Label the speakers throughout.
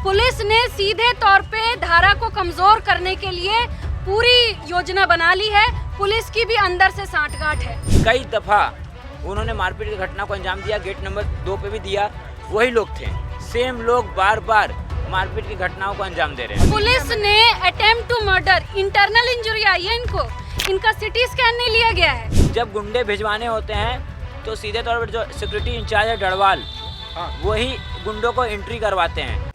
Speaker 1: Police ने सीधे तौर पे धारा को कमजोर करने के लिए पूरी योजना बना ली है। पुलिस की भी अंदर से सांठगांठ है।
Speaker 2: कई दफा उन्होंने मारपीट की घटना को अंजाम दिया, गेट नंबर 2 पे भी दिया। वही लोग थे, सेम लोग बार बार मारपीट की घटनाओं को अंजाम दे रहे हैं।
Speaker 1: पुलिस ने attempt to murder, internal injury आई है इनको, इनका सिटी स्कैन नहीं लिया गया है।
Speaker 2: जब गुंडे भिजवाने होते हैं तो सीधे तौर पर जो सिक्योरिटी इंचार्ज है डड़वाल, वही गुंडों को एंट्री करवाते हैं।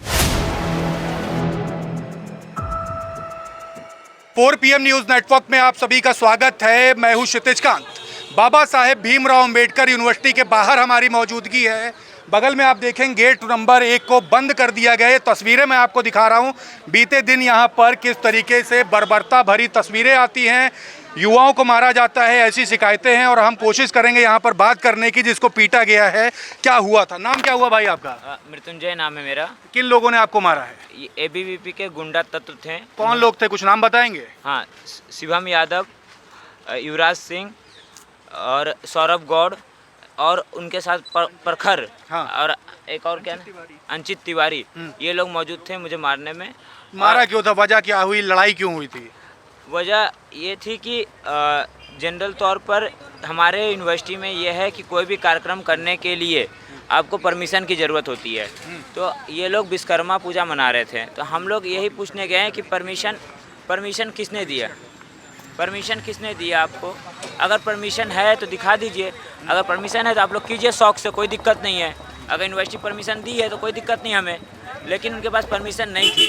Speaker 3: 4 PM न्यूज़ नेटवर्क में आप सभी का स्वागत है। मैं हूं क्षितिज कांत। बाबा साहेब भीमराव अंबेडकर यूनिवर्सिटी के बाहर हमारी मौजूदगी है। बगल में आप देखें गेट नंबर 1 को बंद कर दिया गया है। तस्वीरें मैं आपको दिखा रहा हूं। बीते दिन यहां पर किस तरीके से बर्बरता भरी तस्वीरें आती हैं, युवाओं को मारा जाता है, ऐसी शिकायतें हैं और हम कोशिश करेंगे यहां पर बात करने की जिसको पीटा गया है। क्या हुआ था? नाम क्या हुआ भाई आपका?
Speaker 2: मृत्युंजय नाम है मेरा।
Speaker 3: किन लोगों ने आपको मारा है?
Speaker 2: ये ABVP के गुंडा तत्व थे।
Speaker 3: कौन लोग थे, कुछ नाम बताएंगे?
Speaker 2: हाँ, शिवम यादव, युवराज सिंह और सौरभ गौड़ और उनके साथ प्रखर,
Speaker 3: हाँ।
Speaker 2: और एक और क्या, अंचित तिवारी, ये लोग मौजूद थे मुझे मारने में।
Speaker 3: मारा क्यों था? वजह क्या हुई? लड़ाई क्यों हुई थी?
Speaker 2: वजह ये थी कि जनरल तौर पर हमारे यूनिवर्सिटी में यह है कि कोई भी कार्यक्रम करने के लिए आपको परमिशन की ज़रूरत होती है। तो ये लोग विश्वकर्मा पूजा मना रहे थे, तो हम लोग यही पूछने गए हैं कि परमिशन किसने दिया, परमिशन किसने दिया आपको? अगर परमिशन है तो दिखा दीजिए, अगर परमिशन है तो आप लोग कीजिए शौक से, कोई दिक्कत नहीं है। अगर यूनिवर्सिटी परमिशन दी है तो कोई दिक्कत नहीं हमें, लेकिन उनके पास परमिशन नहीं थी।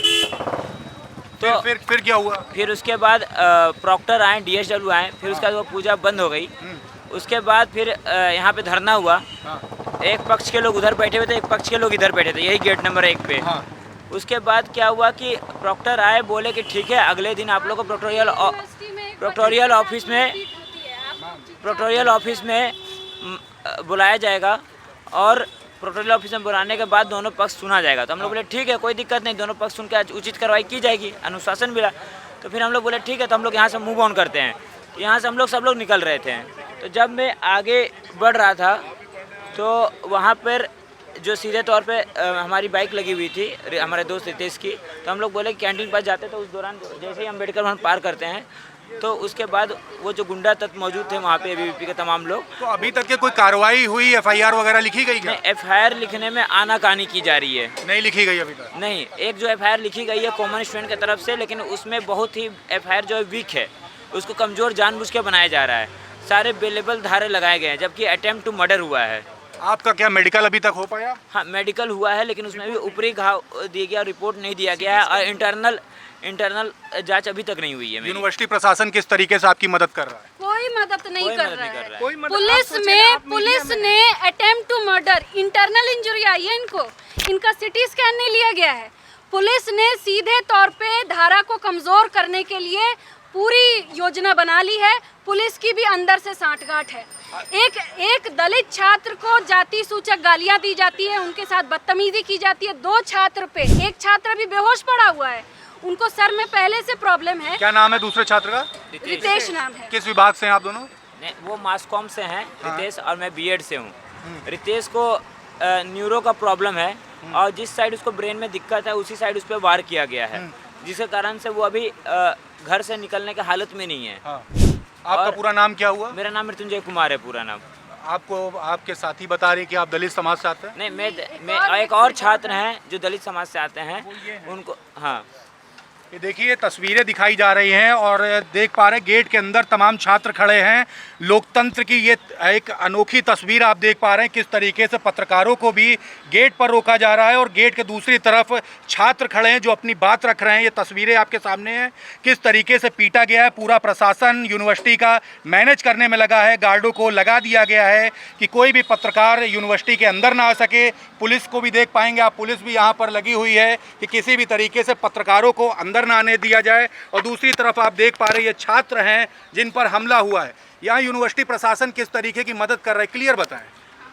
Speaker 2: तो
Speaker 3: फिर क्या हुआ?
Speaker 2: फिर उसके बाद प्रॉक्टर आए, DSW आए, फिर उसके बाद वो पूजा बंद हो गई। उसके बाद फिर यहाँ पे धरना हुआ। एक पक्ष के लोग उधर बैठे हुए थे, एक पक्ष के लोग इधर बैठे थे, यही गेट नंबर 1 पे। उसके बाद क्या हुआ कि प्रॉक्टर आए, बोले कि ठीक है अगले दिन आप लोग को प्रोक्टोरियल ऑफिस में बुलाया जाएगा और प्रोक्टोरियल ऑफिस में बुलाने के बाद दोनों पक्ष सुना जाएगा। तो हम लोग बोले ठीक है, कोई दिक्कत नहीं, दोनों पक्ष सुन के उचित कार्रवाई की जाएगी, अनुशासन मिला। तो फिर हम लोग बोले ठीक है, तो हम लोग यहाँ से मूव ऑन करते हैं। यहाँ से हम लोग सब लोग निकल रहे थे। तो जब मैं आगे बढ़ रहा था तो वहाँ पर जो सीधे तौर पे हमारी बाइक लगी हुई थी, हमारे दोस्त रितेश की, तो हम लोग बोले कैंटीन पास जाते। तो उस दौरान जैसे ही अम्बेडकर भवन पार करते हैं तो उसके बाद वो जो गुंडा तत्व मौजूद थे वहाँ पे ABVP के तमाम लोग।
Speaker 3: तो अभी तक के कोई कार्रवाई हुई, FIR वगैरह लिखी गई क्या?
Speaker 2: FIR लिखने में आनाकानी की जा रही है।
Speaker 3: नहीं लिखी गई अभी तक?
Speaker 2: नहीं, एक जो FIR लिखी गई है कॉमन स्टूडेंट की तरफ से, लेकिन उसमें बहुत ही FIR जो है वीक है, उसको कमज़ोर जानबूझ के बनाया जा रहा है। सारे बेलेबल धारे लगाए गए हैं, जबकि अटेम्प्ट टू मर्डर हुआ है।
Speaker 3: आपका क्या मेडिकल अभी तक हो पाया?
Speaker 2: हाँ, मेडिकल हुआ है, लेकिन उसमें भी ऊपरी घाव दिया गया, रिपोर्ट नहीं दिया गया है, और इंटरनल जांच अभी तक नहीं हुई है।
Speaker 3: यूनिवर्सिटी प्रशासन किस तरीके से आपकी मदद कर रहा है?
Speaker 1: कोई मदद नहीं कर रहा है। पुलिस ने attempt to murder, internal injury आई है इनको, इनका सिटी स्कैन नहीं लिया गया है। पुलिस ने सीधे तौर पे धारा को कमजोर करने के लिए पूरी योजना बना ली है। पुलिस की भी अंदर से सांठगांठ है। एक दलित छात्र को जाति सूचक गालियां दी जाती है, उनके साथ बदतमीजी की जाती है। 2 छात्र पे, एक छात्र अभी बेहोश पड़ा हुआ है, उनको सर में पहले से प्रॉब्लम है।
Speaker 3: क्या नाम है दूसरे छात्र का?
Speaker 1: रितेश नाम है।
Speaker 3: किस विभाग से हैं आप दोनों?
Speaker 2: वो मास कॉम से हैं, रितेश, और मैं B.Ed से हूँ। रितेश को न्यूरो का प्रॉब्लम है और जिस साइड उसको ब्रेन में दिक्कत है उसी साइड उस पर वार किया गया है, जिसके कारण से वो अभी घर से निकलने की हालत में नहीं है।
Speaker 3: आपका पूरा नाम क्या हुआ?
Speaker 2: मेरा नाम मृत्युंजय कुमार है पूरा नाम।
Speaker 3: आपको आपके साथी बता रहे कि आप दलित समाज से आते हैं?
Speaker 2: नहीं, मैं एक और छात्र हैं जो दलित समाज से आते हैं, उनको। हाँ,
Speaker 3: ये देखिए तस्वीरें दिखाई जा रही हैं और देख पा रहे हैं गेट के अंदर तमाम छात्र खड़े हैं। लोकतंत्र की ये एक अनोखी तस्वीर आप देख पा रहे हैं, किस तरीके से पत्रकारों को भी गेट पर रोका जा रहा है और गेट के दूसरी तरफ छात्र खड़े हैं जो अपनी बात रख रहे हैं। ये तस्वीरें आपके सामने हैं, किस तरीके से पीटा गया है। पूरा प्रशासन यूनिवर्सिटी का मैनेज करने में लगा है, गार्डों को लगा दिया गया है कि कोई भी पत्रकार यूनिवर्सिटी के अंदर ना आ सके। पुलिस को भी देख पाएंगे आप, पुलिस भी यहाँ पर लगी हुई है कि किसी भी तरीके से पत्रकारों को अंदर ना आने दिया जाए। और दूसरी तरफ आप देख पा रहे हैं ये छात्र हैं जिन पर हमला हुआ है। यहाँ यूनिवर्सिटी प्रशासन किस तरीके की मदद कर रहा है, क्लियर बताएं।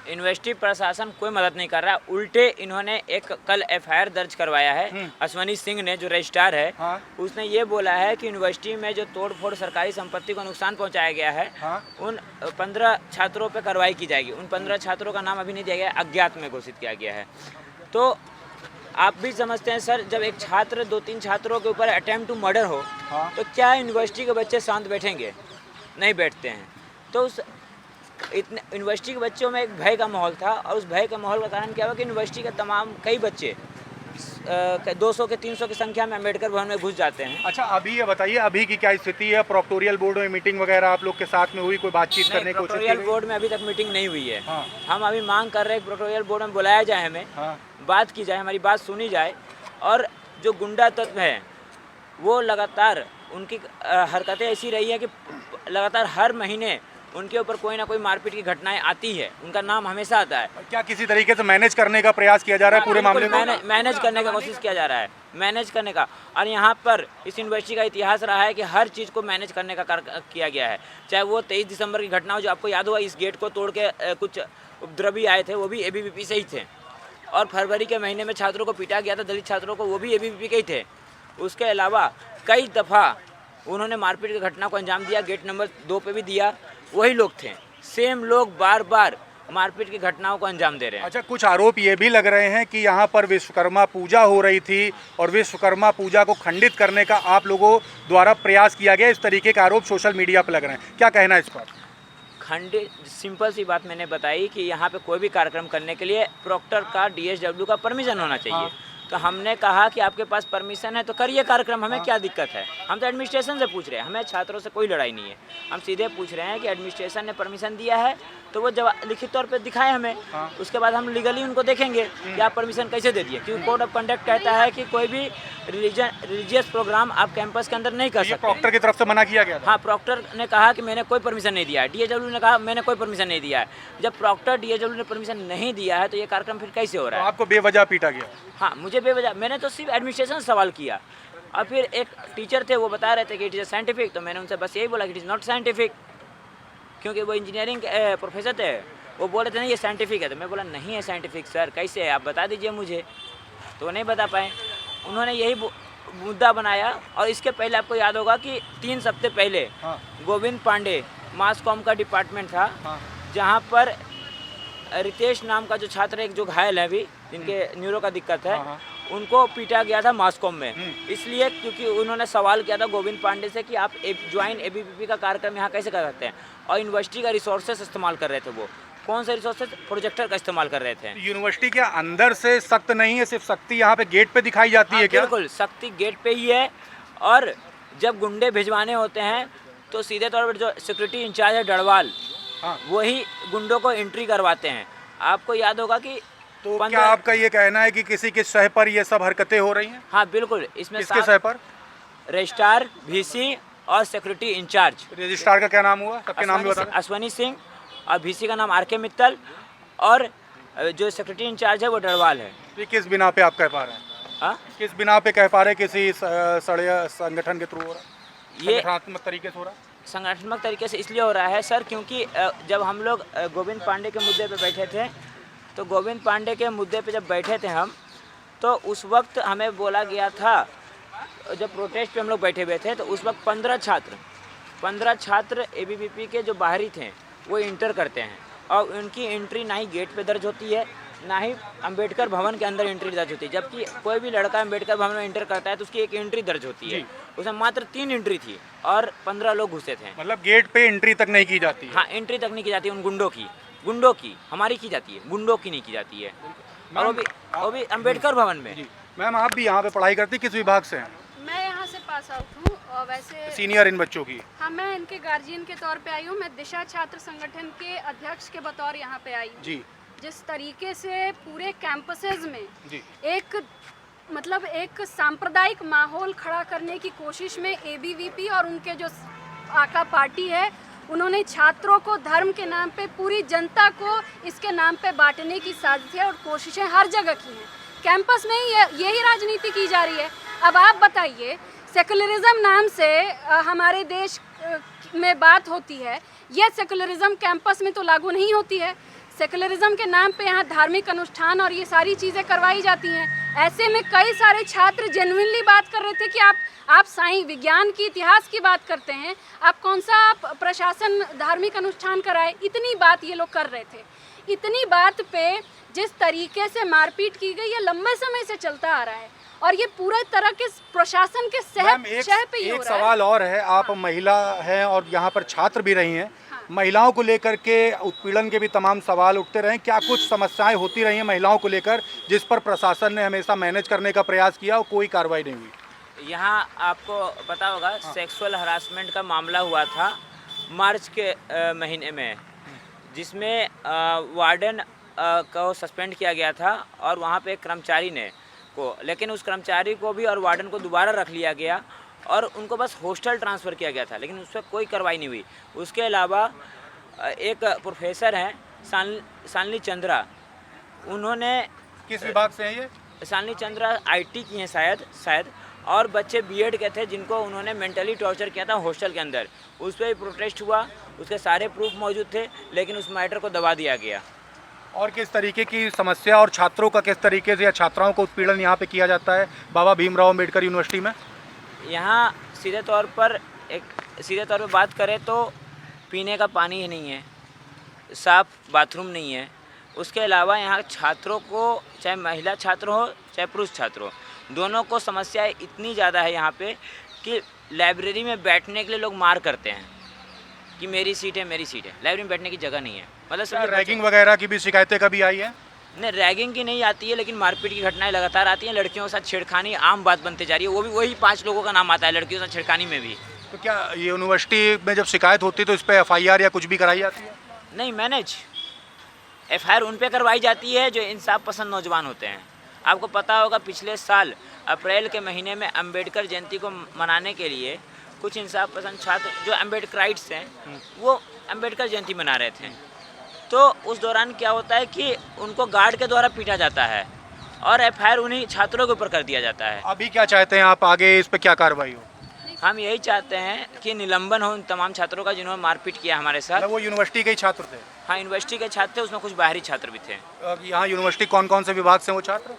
Speaker 2: यूनिवर्सिटी प्रशासन कोई मदद नहीं कर रहा, उल्टे इन्होंने एक कल FIR दर्ज करवाया है। अश्वनी सिंह ने, जो रजिस्ट्रार है, उसने ये बोला है कि यूनिवर्सिटी में जो तोड़फोड़ सरकारी संपत्ति को नुकसान पहुंचाया गया है, उन 15 छात्रों पर कार्रवाई की जाएगी। उन 15 छात्रों का नाम अभी नहीं दिया गया, अज्ञात में घोषित किया गया है। तो आप भी समझते हैं सर, जब एक छात्र 2-3 छात्रों के ऊपर अटेम्प्ट टू मर्डर हो, तो क्या यूनिवर्सिटी के बच्चे शांत बैठेंगे? नहीं बैठते हैं। तो उस इतने यूनिवर्सिटी के बच्चों में एक भय का माहौल था, और उस भय के माहौल का कारण क्या हुआ कि यूनिवर्सिटी के तमाम कई बच्चे 200 के 300 की संख्या में अम्बेडकर भवन में घुस जाते हैं।
Speaker 3: अच्छा, अभी ये बताइए, अभी की क्या स्थिति है? प्रोक्टोरियल बोर्ड में मीटिंग वगैरह आप लोग के साथ में हुई? कोई बातचीत करने की कोशिश की
Speaker 2: प्रोक्टोरियल
Speaker 3: गई?
Speaker 2: बोर्ड में अभी तक मीटिंग नहीं हुई है।
Speaker 3: हाँ।
Speaker 2: हम अभी मांग कर रहे हैं प्रोक्टोरियल बोर्ड में बुलाया जाए हमें,
Speaker 3: हाँ।
Speaker 2: बात की जाए, हमारी बात सुनी जाए। और जो गुंडा तत्व है वो लगातार उनकी हरकतें ऐसी रही है कि लगातार हर महीने उनके ऊपर कोई ना कोई मारपीट की घटनाएं आती है, उनका नाम हमेशा आता है।
Speaker 3: क्या किसी तरीके से मैनेज करने का प्रयास किया जा रहा है पूरे मामले को?
Speaker 2: मैनेज करने का कोशिश किया जा रहा है, मैनेज करने का। और यहाँ पर इस यूनिवर्सिटी का इतिहास रहा है कि हर चीज़ को मैनेज करने का किया गया है। चाहे वो 23 दिसंबर की घटना हो, जो आपको याद हुआ, इस गेट को तोड़ के कुछ उपद्रवी आए थे, वो भी एबीवीपी से ही थे। और फरवरी के महीने में छात्रों को पीटा गया था, दलित छात्रों को, वो भी एबीवीपी के ही थे। उसके अलावा कई दफ़ा उन्होंने मारपीट की घटना को अंजाम दिया, गेट नंबर 2 पे भी दिया, वही लोग थे, सेम लोग बार बार मारपीट की घटनाओं को अंजाम दे रहे हैं।
Speaker 3: अच्छा, कुछ आरोप ये भी लग रहे हैं कि यहाँ पर विश्वकर्मा पूजा हो रही थी और विश्वकर्मा पूजा को खंडित करने का आप लोगों द्वारा प्रयास किया गया, इस तरीके के आरोप सोशल मीडिया पर लग रहे हैं, क्या कहना है इस पर?
Speaker 2: खंडित, सिंपल सी बात मैंने बताई कि यहाँ पे कोई भी कार्यक्रम करने के लिए प्रॉक्टर का, डीएसडब्ल्यू का परमिशन होना चाहिए।
Speaker 3: हाँ।
Speaker 2: तो हमने कहा कि आपके पास परमिशन है तो करिए कार्यक्रम, हमें क्या दिक्कत है? हम तो एडमिनिस्ट्रेशन से पूछ रहे हैं, हमें छात्रों से कोई लड़ाई नहीं है। हम सीधे पूछ रहे हैं कि एडमिनिस्ट्रेशन ने परमिशन दिया है तो वो जब लिखित तौर पे दिखाएं हमें।
Speaker 3: हाँ।
Speaker 2: उसके बाद हम लीगली उनको देखेंगे कि आप परमिशन कैसे दे दिए, क्योंकि कोड ऑफ कंडक्ट कहता है कि कोई भी रिलीजियस प्रोग्राम आप कैंपस के अंदर नहीं कर
Speaker 3: ये
Speaker 2: सकते।
Speaker 3: प्रॉक्टर की तरफ से मना किया गया था?
Speaker 2: हाँ, प्रॉक्टर ने कहा कि मैंने कोई परमिशन नहीं दिया है, डीएसडब्ल्यू ने कहा मैंने कोई परमिशन नहीं दिया है। जब प्रॉक्टर, डीएसडब्ल्यू ने परमिशन नहीं दिया है तो ये कार्यक्रम फिर कैसे हो रहा है?
Speaker 3: आपको बेवजह पीटा गया?
Speaker 2: हाँ, मुझे बेवजह, मैंने तो सिर्फ एडमिनिस्ट्रेशन से सवाल किया। और फिर एक टीचर थे, वो बता रहे थे कि इट इज़ साइंटिफिक, तो मैंने उनसे बस यही बोला कि इट इज़ नॉट साइंटिफिक, क्योंकि वो इंजीनियरिंग प्रोफेसर थे। वो बोले थे नहीं ये साइंटिफिक है, तो मैं बोला नहीं है साइंटिफिक सर, कैसे है आप बता दीजिए मुझे। तो वो नहीं बता पाए, उन्होंने यही मुद्दा बनाया। और इसके पहले आपको याद होगा कि 3 हफ्ते पहले
Speaker 3: हाँ।
Speaker 2: गोविंद पांडे, मास कॉम का डिपार्टमेंट था,
Speaker 3: हाँ।
Speaker 2: जहाँ पर रितेश नाम का जो छात्र एक जो घायल है अभी, जिनके न्यूरो का दिक्कत है,
Speaker 3: हाँ।
Speaker 2: उनको पीटा गया था मासकॉम में। इसलिए क्योंकि उन्होंने सवाल किया था गोविंद पांडे से कि आप ज्वाइन एबीवीपी का कार्यक्रम यहाँ कैसे कर सकते हैं, और यूनिवर्सिटी का रिसोर्सेस इस्तेमाल कर रहे थे। वो कौन से रिसोर्सेस? प्रोजेक्टर का इस्तेमाल कर रहे थे।
Speaker 3: यूनिवर्सिटी के अंदर से सख्त नहीं है, सिर्फ सख्ती यहाँ पे गेट पे दिखाई जाती है क्या?
Speaker 2: बिल्कुल, सख्ती गेट पे ही है। और जब गुंडे भिजवाने होते हैं तो सीधे तौर पर जो सिक्योरिटी इंचार्ज है डड़वाल,
Speaker 3: हाँ।
Speaker 2: वही गुंडों को एंट्री करवाते हैं। आपको याद होगा कि
Speaker 3: तो क्या आपका ये कहना है कि किसी के सह पर ये सब हरकतें हो रही हैं?
Speaker 2: हाँ बिल्कुल, इसमें
Speaker 3: किसके सह पर?
Speaker 2: रजिस्ट्रार, वीसी और सिक्योरिटी इंचार्ज।
Speaker 3: रजिस्ट्रार का क्या नाम हुआ? सबके नाम भी बता दें।
Speaker 2: अश्वनी सिंह, और वीसी का नाम आरके मित्तल, और जो सेक्रेटरी इंचार्ज है वो डरवाल है।
Speaker 3: ये किस बिना पे आप कह पा रहे हैं?
Speaker 2: हाँ,
Speaker 3: किस बिना पे कह पा रहे हैं किसी संगठन के थ्रू हो रहा है?
Speaker 2: ये
Speaker 3: संगठनात्मक तरीके से हो रहा है?
Speaker 2: संगठनात्मक तरीके से इसलिए हो रहा है सर, क्योंकि जब हम लोग गोविंद पांडे के मुद्दे पे बैठे थे, तो गोविंद पांडे के मुद्दे पे जब बैठे थे हम, तो उस वक्त हमें बोला गया था, जब प्रोटेस्ट पे हम लोग बैठे हुए थे, तो उस वक्त 15 छात्र एबीवीपी के जो बाहरी थे वो इंटर करते हैं, और उनकी एंट्री ना ही गेट पे दर्ज होती है, ना ही अंबेडकर भवन के अंदर एंट्री दर्ज होती है। जबकि कोई भी लड़का अंबेडकर भवन में एंटर करता है तो उसकी एक एंट्री दर्ज होती है, उसमें मात्र 3 एंट्री थी और 15 लोग घुसे थे।
Speaker 3: मतलब गेट पे एंट्री तक नहीं की जाती है?
Speaker 2: हाँ, एंट्री तक नहीं की जाती उन गुंडों की, हमारी की जाती है, गुंडों की नहीं की जाती है। और वो भी अंबेडकर भवन में।
Speaker 3: मैम, आप भी यहाँ पे पढ़ाई करती, किस विभाग से हैं?
Speaker 1: मैं यहाँ से पास आउट हूँ, और वैसे
Speaker 3: सीनियर इन बच्चों की?
Speaker 1: हाँ, मैं इनके गार्जियन के तौर पे आई हूँ। मैं दिशा छात्र संगठन के अध्यक्ष के बतौर यहाँ पे आई हूँ।
Speaker 3: जी।
Speaker 1: जिस तरीके से पूरे कैंपसेस में
Speaker 3: जी।
Speaker 1: एक सांप्रदायिक माहौल खड़ा करने की कोशिश में एबीवीपी और उनके जो आका पार्टी है, उन्होंने छात्रों को धर्म के नाम पे, पूरी जनता को इसके नाम पे बांटने की साजिशें और कोशिशें हर जगह की हैं। कैंपस में ही यही राजनीति की जा रही है। अब आप बताइए, सेकुलरिज्म नाम से हमारे देश में बात होती है, यह सेकुलरिज्म कैंपस में तो लागू नहीं होती है। सेकुलरिज्म के नाम पे यहाँ धार्मिक अनुष्ठान और ये सारी चीज़ें करवाई जाती हैं। ऐसे में कई सारे छात्र जेन्युइनली बात कर रहे थे कि आप साईं विज्ञान की, इतिहास की बात करते हैं, आप कौन सा प्रशासन धार्मिक अनुष्ठान कराए, इतनी बात ये लोग कर रहे थे। इतनी बात पे जिस तरीके से मारपीट की गई ये लंबे समय से चलता आ रहा है और ये पूरा तरह के प्रशासन के
Speaker 3: मैम,
Speaker 1: शह पे ही हो
Speaker 3: एक
Speaker 1: रहा है।
Speaker 3: सवाल और है, आप महिला हैं और यहाँ पर छात्र भी रही हैं, महिलाओं को लेकर के उत्पीड़न के भी तमाम सवाल उठते रहे, क्या कुछ समस्याएं होती रही हैं महिलाओं को लेकर जिस पर प्रशासन ने हमेशा मैनेज करने का प्रयास किया और कोई कार्रवाई नहीं हुई?
Speaker 2: यहाँ आपको पता होगा सेक्सुअल हरासमेंट का मामला हुआ था मार्च के महीने में, जिसमें वार्डन को सस्पेंड किया गया था और वहाँ पे एक कर्मचारी ने को, लेकिन उस कर्मचारी को भी और वार्डन को दोबारा रख लिया गया और उनको बस हॉस्टल ट्रांसफ़र किया गया था, लेकिन उस पर कोई कार्रवाई नहीं हुई। उसके अलावा एक प्रोफेसर हैं शालिनी चंद्रा, उन्होंने
Speaker 3: किस विभाग से हैं ये?
Speaker 2: शालिनी चंद्रा आईटी की हैं शायद और बच्चे बीएड के थे जिनको उन्होंने मेंटली टॉर्चर किया था हॉस्टल के अंदर। उस पर भी प्रोटेस्ट हुआ, उसके सारे प्रूफ मौजूद थे, लेकिन उस मैटर को दबा दिया गया।
Speaker 3: और किस तरीके की समस्या और छात्रों का किस तरीके से या छात्राओं को उत्पीड़न यहाँ पे किया जाता है बाबा भीमराव अम्बेडकर यूनिवर्सिटी में?
Speaker 2: यहाँ सीधे तौर पर बात करें तो पीने का पानी ही नहीं है, साफ बाथरूम नहीं है। उसके अलावा यहाँ छात्रों को, चाहे महिला छात्र हो चाहे पुरुष छात्र हो, दोनों को समस्याएं इतनी ज़्यादा है यहाँ पे कि लाइब्रेरी में बैठने के लिए लोग मार करते हैं कि मेरी सीट है। लाइब्रेरी में बैठने की जगह नहीं है। मतलब
Speaker 3: रैगिंग वगैरह की भी शिकायतें कभी आई है?
Speaker 2: नहीं, रैगिंग की नहीं आती है, लेकिन मारपीट की घटनाएं लगातार आती हैं। लड़कियों के साथ छेड़खानी आम बात बनती जा रही है, वो भी वही 5 लोगों का नाम आता है लड़कियों के साथ छेड़खानी में भी।
Speaker 3: तो क्या ये यूनिवर्सिटी में जब शिकायत होती है तो इस पर FIR या कुछ भी कराई जाती है?
Speaker 2: नहीं, मैनेज FIR उन पे करवाई जाती है जो इंसाफ पसंद नौजवान होते हैं। आपको पता होगा पिछले साल अप्रैल के महीने में अम्बेडकर जयंती को मनाने के लिए कुछ इंसाफ पसंद छात्र जो अम्बेडकराइट्स हैं वो अम्बेडकर जयंती मना रहे थे। तो उस दौरान क्या होता है कि उनको गार्ड के द्वारा पीटा जाता है और FIR उन्हीं छात्रों के ऊपर कर दिया जाता है।
Speaker 3: अभी क्या चाहते हैं आप, आगे इस पर क्या कार्रवाई हो?
Speaker 2: हम यही चाहते हैं कि निलंबन हो उन तमाम छात्रों का जिन्होंने मारपीट किया हमारे साथ।
Speaker 3: वो यूनिवर्सिटी के ही छात्र थे?
Speaker 2: हाँ, यूनिवर्सिटी के छात्र थे, उसमें कुछ बाहरी छात्र भी थे।
Speaker 3: यहाँ यूनिवर्सिटी कौन कौन से विभाग से वो छात्र?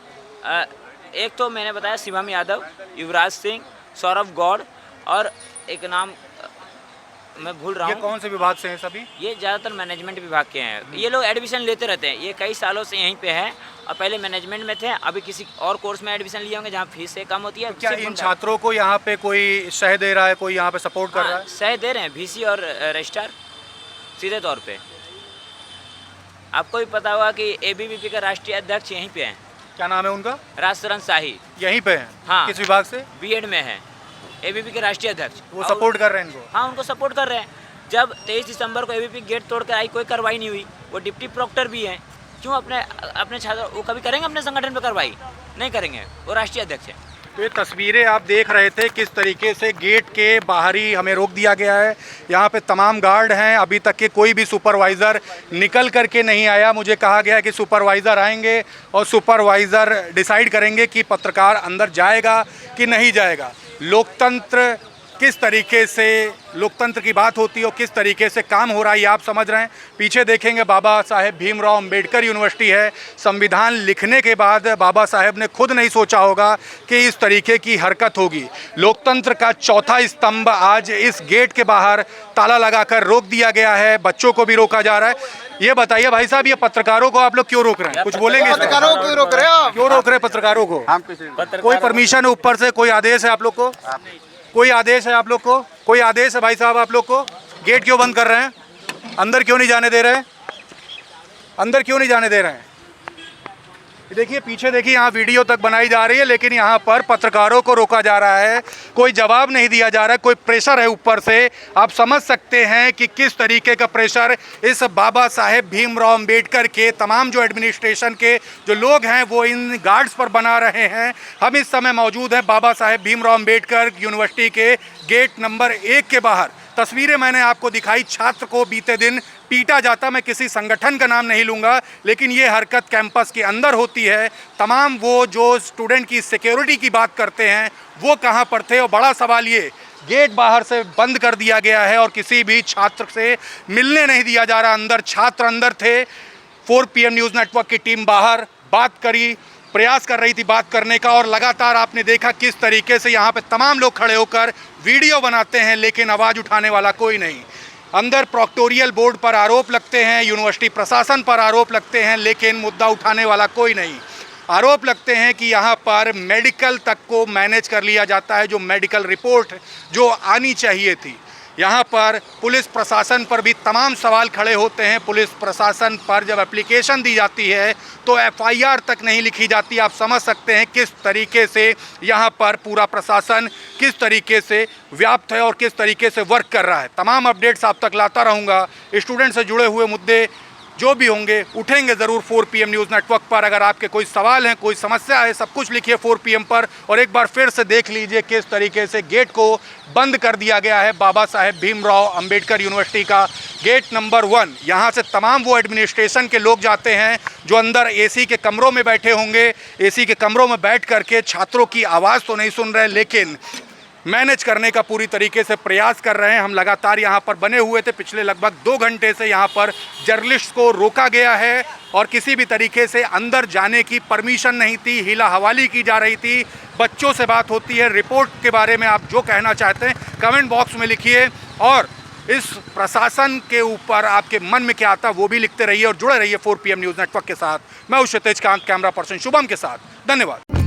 Speaker 2: एक तो मैंने बताया शिवम यादव, युवराज सिंह, सौरभ गौड़ और एक नाम मैं भूल रहा हूँ।
Speaker 3: ये कौन से विभाग से हैं सभी?
Speaker 2: ये ज़्यादातर मैनेजमेंट विभाग के हैं। ये लोग एडमिशन लेते रहते हैं, ये कई सालों से यहीं पे हैं और पहले मैनेजमेंट में थे, अभी किसी और कोर्स में एडमिशन लिए होंगे जहाँ फीस से कम होती है।
Speaker 3: क्या इन छात्रों को यहाँ पे कोई शह दे रहा है, कोई यहाँ पे सपोर्ट कर रहा है?
Speaker 2: शह दे रहे हैं VC और रजिस्ट्रार सीधे तौर पे। आपको भी पता होगा कि ABVP का राष्ट्रीय अध्यक्ष यहीं पे हैं।
Speaker 3: क्या नाम है उनका?
Speaker 2: राजशरण शाही।
Speaker 3: यहीं पे है?
Speaker 2: हाँ।
Speaker 3: किस विभाग से?
Speaker 2: BEd में है, ABVP के राष्ट्रीय अध्यक्ष।
Speaker 3: वो सपोर्ट कर रहे हैं इनको?
Speaker 2: हाँ, उनको सपोर्ट कर रहे हैं। जब 23 दिसंबर को ABVP गेट तोड़ कर आई, कोई कार्रवाई नहीं हुई। वो डिप्टी प्रोक्टर भी हैं, क्यों अपने छात्र वो कभी करेंगे अपने संगठन पर कार्रवाई? नहीं करेंगे, वो राष्ट्रीय अध्यक्ष है।
Speaker 3: तो ये तस्वीरें आप देख रहे थे किस तरीके से गेट के बाहर ही हमें रोक दिया गया है। यहाँ पे तमाम गार्ड हैं, अभी तक के कोई भी सुपरवाइज़र निकल करके नहीं आया। मुझे कहा गया कि सुपरवाइज़र आएंगे और सुपरवाइज़र डिसाइड करेंगे कि पत्रकार अंदर जाएगा कि नहीं जाएगा। लोकतंत्र किस तरीके से, लोकतंत्र की बात होती है और किस तरीके से काम हो रहा है ये आप समझ रहे हैं। पीछे देखेंगे बाबा साहेब भीमराव अम्बेडकर यूनिवर्सिटी है। संविधान लिखने के बाद बाबा साहेब ने खुद नहीं सोचा होगा कि इस तरीके की हरकत होगी। लोकतंत्र का चौथा स्तंभ आज इस गेट के बाहर ताला लगाकर रोक दिया गया है, बच्चों को भी रोका जा रहा है। ये बताइए भाई साहब, ये पत्रकारों को आप लोग क्यों रोक रहे हैं? कुछ बोलेंगे?
Speaker 4: पत्रकारों को क्यों रोक रहे हो?
Speaker 3: क्यों रोक रहे हैं पत्रकारों को? कोई परमिशन है ऊपर से? कोई आदेश है आप लोग को? कोई आदेश है आप लोग को? कोई आदेश है भाई साहब आप लोग को? गेट क्यों बंद कर रहे हैं? अंदर क्यों नहीं जाने दे रहे हैं? अंदर क्यों नहीं जाने दे रहे हैं? देखिए पीछे देखिए, यहाँ वीडियो तक बनाई जा रही है, लेकिन यहाँ पर पत्रकारों को रोका जा रहा है। कोई जवाब नहीं दिया जा रहा है, कोई प्रेशर है ऊपर से। आप समझ सकते हैं कि किस तरीके का प्रेशर इस बाबा साहेब भीमराव अम्बेडकर के तमाम जो एडमिनिस्ट्रेशन के जो लोग हैं वो इन गार्ड्स पर बना रहे हैं। हम इस समय मौजूद हैं बाबा साहेब भीमराव अम्बेडकर यूनिवर्सिटी के गेट नंबर 1 के बाहर। तस्वीरें मैंने आपको दिखाई, छात्र को बीते दिन पीटा जाता। मैं किसी संगठन का नाम नहीं लूँगा, लेकिन ये हरकत कैंपस के अंदर होती है। तमाम वो जो स्टूडेंट की सिक्योरिटी की बात करते हैं वो कहाँ पर थे? और बड़ा सवाल ये, गेट बाहर से बंद कर दिया गया है और किसी भी छात्र से मिलने नहीं दिया जा रहा। अंदर छात्र अंदर थे। 4 PM न्यूज़ नेटवर्क की टीम बाहर बात करी, प्रयास कर रही थी बात करने का, और लगातार आपने देखा किस तरीके से यहाँ पे तमाम लोग खड़े होकर वीडियो बनाते हैं, लेकिन आवाज़ उठाने वाला कोई नहीं। अंदर प्रोक्टोरियल बोर्ड पर आरोप लगते हैं, यूनिवर्सिटी प्रशासन पर आरोप लगते हैं, लेकिन मुद्दा उठाने वाला कोई नहीं। आरोप लगते हैं कि यहाँ पर मेडिकल तक को मैनेज कर लिया जाता है, जो मेडिकल रिपोर्ट जो आनी चाहिए थी। यहाँ पर पुलिस प्रशासन पर भी तमाम सवाल खड़े होते हैं। पुलिस प्रशासन पर जब एप्लीकेशन दी जाती है तो एफआईआर तक नहीं लिखी जाती। आप समझ सकते हैं किस तरीके से यहाँ पर पूरा प्रशासन किस तरीके से व्याप्त है और किस तरीके से वर्क कर रहा है। तमाम अपडेट्स आप तक लाता रहूँगा। स्टूडेंट से जुड़े हुए मुद्दे जो भी होंगे उठेंगे ज़रूर 4 PM न्यूज़ नेटवर्क पर। अगर आपके कोई सवाल हैं, कोई समस्या है, सब कुछ लिखिए 4 PM पर। और एक बार फिर से देख लीजिए किस तरीके से गेट को बंद कर दिया गया है। बाबा साहेब भीमराव अंबेडकर यूनिवर्सिटी का गेट नंबर 1। यहाँ से तमाम वो एडमिनिस्ट्रेशन के लोग जाते हैं जो अंदर AC के कमरों में बैठे होंगे। AC के कमरों में बैठ करके छात्रों की आवाज़ तो नहीं सुन रहे, लेकिन मैनेज करने का पूरी तरीके से प्रयास कर रहे हैं। हम लगातार यहाँ पर बने हुए थे। पिछले लगभग 2 घंटे से यहाँ पर जर्नलिस्ट को रोका गया है और किसी भी तरीके से अंदर जाने की परमिशन नहीं थी। हीला हवाली की जा रही थी। बच्चों से बात होती है। रिपोर्ट के बारे में आप जो कहना चाहते हैं कमेंट बॉक्स में लिखिए और इस प्रशासन के ऊपर आपके मन में क्या आता है वो भी लिखते रहिए और जुड़े रहिए 4 PM न्यूज़ नेटवर्क के साथ। मैं हूं क्षितिज कांत, कैमरा पर्सन शुभम के साथ। धन्यवाद।